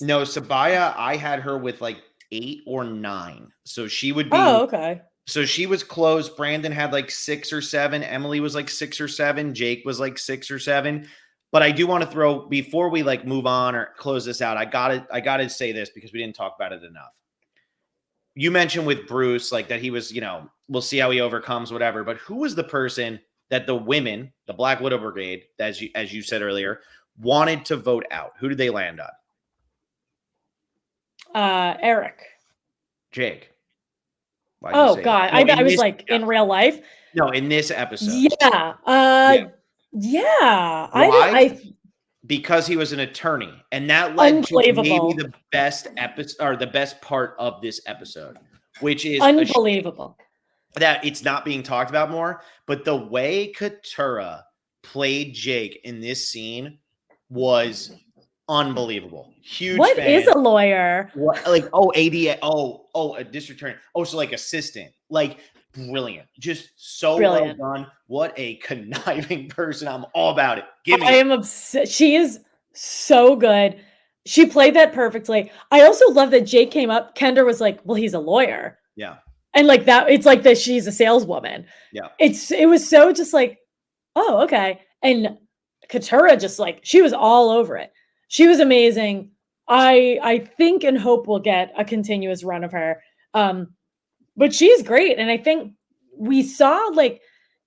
No, Sabaya, I had her with like 8 or 9. So she would be. Oh, okay. So she was close. Brandon had like 6 or 7. Emily was like 6 or 7. Jake was like 6 or 7. But I do want to throw, before we like move on or close this out, I gotta say this because we didn't talk about it enough. You mentioned with Bruce, like that he was, we'll see how he overcomes whatever. But who was the person that the women, the Black Widow Brigade, as you said earlier, wanted to vote out? Who did they land on? Eric. Jake. Oh God, I was like in real life. No, in this episode. Yeah. Why? Because he was an attorney, and that led to maybe the best episode or the best part of this episode, which is unbelievable. That it's not being talked about more, but the way Katurah played Jake in this scene was unbelievable. Huge. What fan. Is a lawyer? What, like ADA? A district attorney. So like assistant. Like brilliant. Just so brilliant. Well done. What a conniving person. I'm all about it. Give me. I am obsessed. She is so good. She played that perfectly. I also love that Jake came up. Kendra was like, "Well, he's a lawyer." Yeah. And like that, it's like that she's a saleswoman. Yeah. It was so just like, oh, okay. And Katurah just like, she was all over it. She was amazing. I think and hope we'll get a continuous run of her. But she's great. And I think we saw like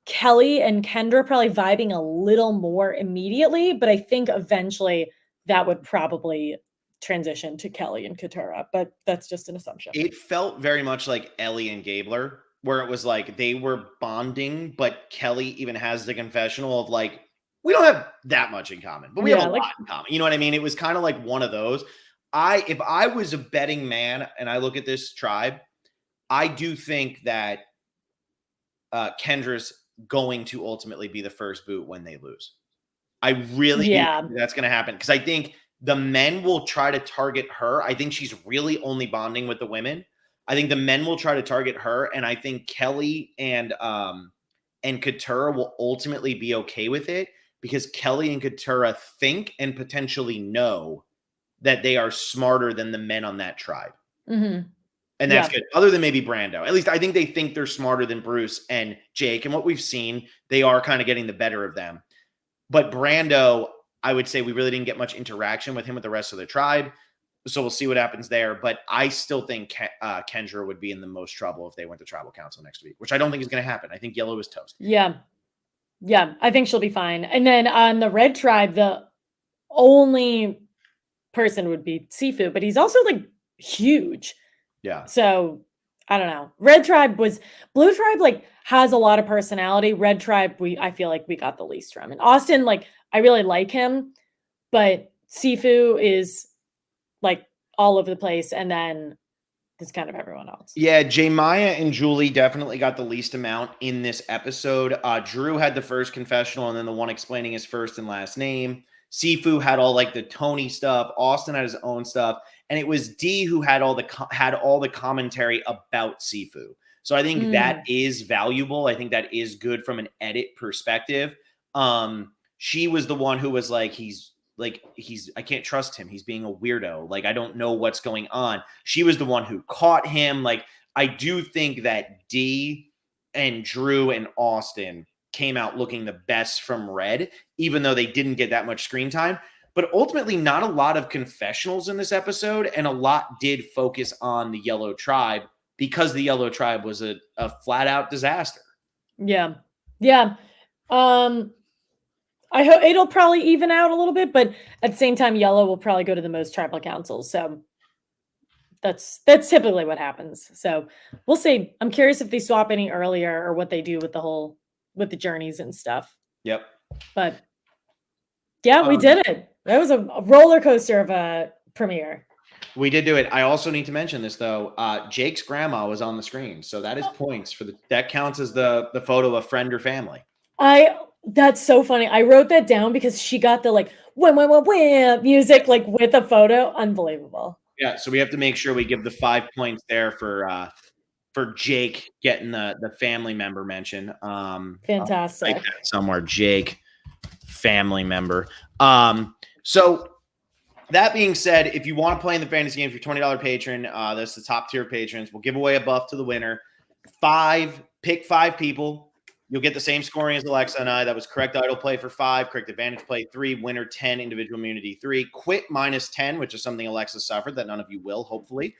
Kelly and Kendra probably vibing a little more immediately, but I think eventually that would probably transition to Kelly and Katurah, but that's just an assumption. It felt very much like Ellie and Gabler, where it was like they were bonding, but Kelly even has the confessional of like, we don't have that much in common, but we have a lot in common. You know what I mean? It was kind of like one of those. If I was a betting man and I look at this tribe, I do think that Kendra's going to ultimately be the first boot when they lose. I really think that's going to happen because I think the men will try to target her. I think she's really only bonding with the women. I think the men will try to target her, and I think Kelly and Katurah will ultimately be okay with it because Kelly and Katurah think and potentially know that they are smarter than the men on that tribe. Mm-hmm. And that's good. Other than maybe Brando. At least I think they think they're smarter than Bruce and Jake. And what we've seen, they are kind of getting the better of them. But Brando, I would say we really didn't get much interaction with him with the rest of the tribe. So we'll see what happens there. But I still think Kendra would be in the most trouble if they went to tribal council next week, which I don't think is going to happen. I think Yellow is toast. Yeah. Yeah. I think she'll be fine. And then on the red tribe, the only person would be Sifu, but he's also like huge. Yeah. So I don't know. Blue tribe like has a lot of personality. Red tribe, I feel like we got the least from. And Austin, like I really like him, but Sifu is like all over the place. And then there's kind of everyone else. Yeah. Maya and Julie definitely got the least amount in this episode. Drew had the first confessional and then the one explaining his first and last name. Sifu had all like the Tony stuff. Austin had his own stuff. And it was D who had all the commentary about Sifu. So I think that is valuable. I think that is good from an edit perspective. She was the one who was like, I can't trust him. He's being a weirdo. Like, I don't know what's going on. She was the one who caught him. Like, I do think that D and Drew and Austin came out looking the best from Red, even though they didn't get that much screen time. But ultimately, not a lot of confessionals in this episode, and a lot did focus on the Yellow Tribe because the Yellow Tribe was a flat-out disaster. Yeah. Yeah. I hope it'll probably even out a little bit, but at the same time, Yellow will probably go to the most tribal councils. So that's typically what happens. So we'll see. I'm curious if they swap any earlier or what they do with the journeys and stuff. Yep. But yeah, we did it. That was a roller coaster of a premiere. We did do it. I also need to mention this though. Jake's grandma was on the screen, so that is points for that counts as the photo of friend or family. That's so funny. I wrote that down because she got the like wham music like with a photo. Unbelievable. Yeah, so we have to make sure we give the 5 points there for Jake getting the family member mention. Fantastic. Like that somewhere, Jake, family member. So that being said, if you want to play in the fantasy game, if you're $20 patron, that's the top tier patrons. We'll give away a buff to the winner. Pick 5 people. You'll get the same scoring as Alexa and I. That was correct idle play for 5, correct advantage play 3, winner 10, individual immunity 3, quit -10, which is something Alexa suffered that none of you will, hopefully.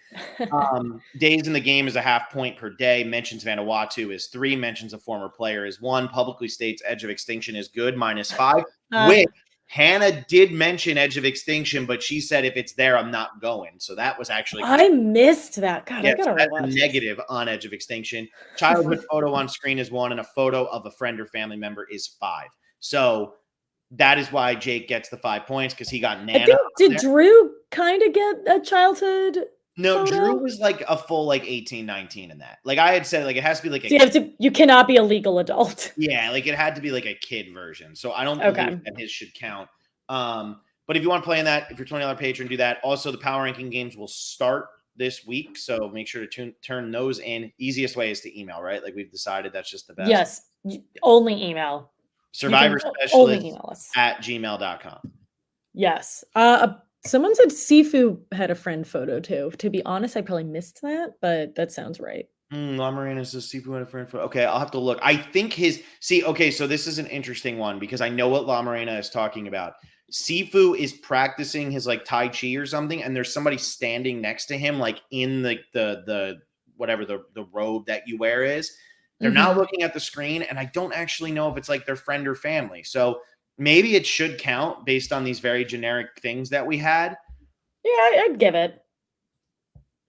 Days in the game is a half point per day. Mentions Vanuatu is 3. Mentions a former player is 1. Publicly states Edge of Extinction is good, -5. Which Hannah did mention Edge of Extinction, but she said if it's there, I'm not going. So that was actually I missed that. God, yes, I gotta that's rewatch a negative on Edge of Extinction. Childhood photo on screen is 1, and a photo of a friend or family member is 5. So that is why Jake gets the 5 points because he got Nana. I think, did Drew kind of get a childhood? No, photo? Drew was like a full like 18, 19 in that. Like I had said, like it has to be like you cannot be a legal adult. Yeah, like it had to be like a kid version. So I don't believe that his should count. But if you want to play in that, if you're $20 patron, do that. Also, the power ranking games will start this week, so make sure to turn those in. Easiest way is to email, right? Like we've decided that's just the best. Yes, only email. Survivor Specialist at gmail.com. Yes. Someone said Sifu had a friend photo too. To be honest, I probably missed that, but that sounds right. La Marina says Sifu had a friend photo. Okay, I'll have to look. I think so this is an interesting one because I know what La Marina is talking about. Sifu is practicing his like Tai Chi or something, and there's somebody standing next to him, like in the whatever the robe that you wear is. They're not looking at the screen, and I don't actually know if it's like their friend or family. So maybe it should count based on these very generic things that we had. I'd give it.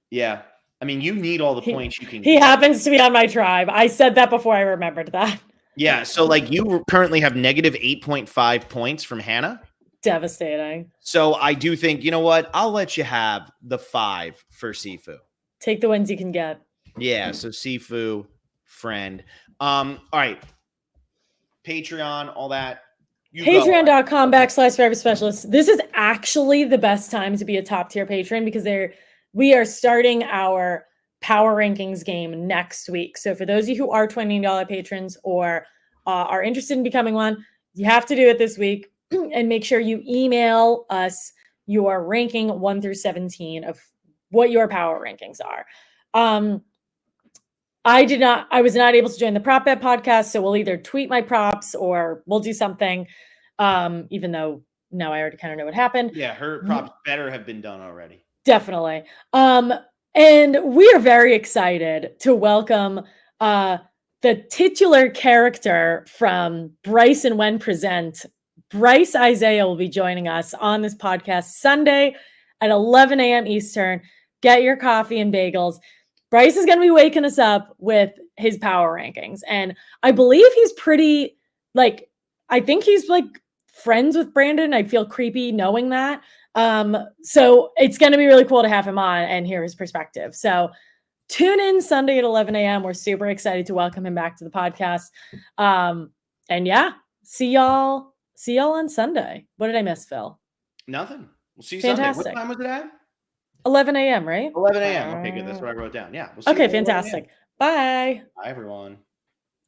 Yeah. I mean, you need all the He- points you can He get. happens to be on my tribe. I said that before I remembered that. Yeah. So, like, you currently have negative 8.5 points from Hannah. Devastating. So, I do think, you know what? I'll let you have the 5 for Sifu. Take the wins you can get. Yeah. So, Sifu, friend. All right. Patreon, all that. Patreon.com/forever specialist. This is actually the best time to be a top tier patron because we are starting our power rankings game next week. So for those of you who are $20 patrons or are interested in becoming one, you have to do it this week and make sure you email us your ranking 1 through 17 of what your power rankings are. I was not able to join the prop bet podcast, so we'll either tweet my props or we'll do something. Even though now I already kind of know what happened. Yeah, her props better have been done already. Definitely. And we are very excited to welcome the titular character from Bryce and When Present. Bryce Isaiah will be joining us on this podcast Sunday at 11 a.m. Eastern. Get your coffee and bagels. Bryce is going to be waking us up with his power rankings. And I believe he's pretty, like, I think he's like friends with Brandon. I feel creepy knowing that. So it's going to be really cool to have him on and hear his perspective. So tune in Sunday at 11 a.m. We're super excited to welcome him back to the podcast. And yeah, see y'all on Sunday. What did I miss, Phil? Nothing. We'll see you Fantastic. Sunday. What time was it at? 11 a.m., right? 11 a.m. Okay, good. That's what I wrote down. Yeah. We'll see Okay, you at 11 a.m. fantastic. Bye. Bye, everyone.